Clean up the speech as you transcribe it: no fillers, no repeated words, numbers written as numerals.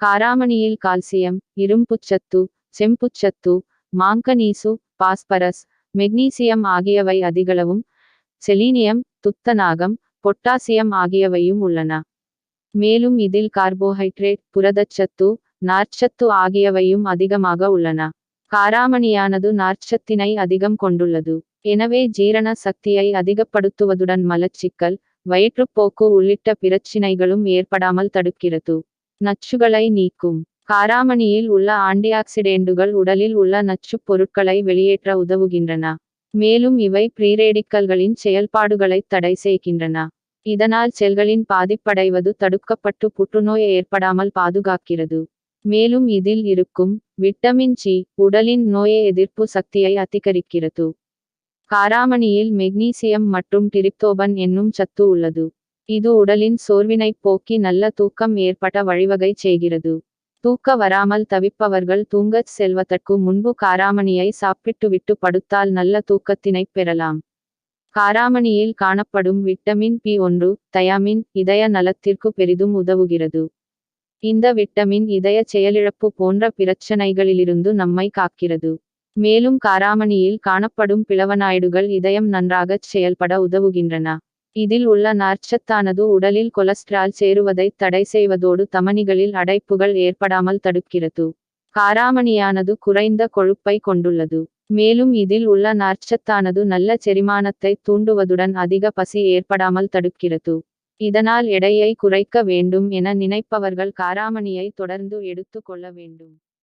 காராமணியில் calcium, இரும்புச்சத்து, செம்புச்சத்து, manganese, phosphorus, magnesium ஆகியவை அதிகளவும், selenium, துத்தநாகம், பொட்டாசியம் ஆகியவையும் உள்ளன. மேலும் இதில் கார்போஹைட்ரேட், புரதச்சத்து, நார்ச்சத்து ஆகியவையும் அதிகமாக உள்ளன. காராமணியானது நார்ச்சத்தினை அதிகம் கொண்டுள்ளது. எனவே ஜீரண சக்தியை அதிகப்படுத்துவதுடன் மலச்சிக்கல், வயிற்றுப்போக்கு உள்ளிட்ட பிரச்சினைகளும் ஏற்படாமல் தடுக்கிறது. நச்சுகளை நீக்கும். காராமணியில் உள்ள ஆன்டிஆக்சிடென்ட்டுகள் உடலில் உள்ள நச்சுப் பொருட்களை வெளியேற்ற உதவுகின்றன. மேலும் இவை பிரீரேடிக்கல்களின் செயல்பாடுகளை தடை செய்கின்றன. இதனால் செல்களின் பாதிப்படைவது தடுக்கப்பட்டு புற்றுநோய் ஏற்படாமல் பாதுகாக்கிறது. மேலும் இதில் இருக்கும் விட்டமின் சி உடலின் நோய் எதிர்ப்பு சக்தியை அதிகரிக்கிறது. காராமணியில் மெக்னீசியம் மற்றும் டிரிப்தோபன் என்னும் சத்து உள்ளது. இது உடலின் சோர்வினை போக்கி நல்ல தூக்கம் ஏற்பட வழிவகை செய்கிறது. தூக்க வராமல் தவிப்பவர்கள் தூங்கச் செல்வதற்கு முன்பு காராமணியை சாப்பிட்டுவிட்டு படுத்தால் நல்ல தூக்கத்தினை பெறலாம். காராமணியில் காணப்படும் விட்டமின் பி1 தயாமின் இதய நலத்திற்கு பெரிதும் உதவுகிறது. இந்த விட்டமின் இதய செயலிழப்பு போன்ற பிரச்சனைகளிலிருந்து நம்மை காக்கிறது. மேலும் காராமணியில் காணப்படும் பிளவனாய்டுகள் இதயம் நன்றாகச் செயல்பட உதவுகின்றன. இதில் உள்ள நார்ச்சத்தானது உடலில் கொலஸ்ட்ரால் சேருவதை தடை செய்வதோடு தமனிகளில் அடைப்புகள் ஏற்படாமல் தடுக்கிறது. காராமணியானது குறைந்த கொழுப்பை கொண்டுள்ளது. மேலும் இதில் உள்ள நார்ச்சத்தானது நல்ல செரிமானத்தை தூண்டுவதுடன் அதிக பசி ஏற்படாமல் தடுக்கிறது. இதனால் எடையை குறைக்க வேண்டும் என நினைப்பவர்கள் காராமணியை தொடர்ந்து எடுத்து கொள்ள வேண்டும்.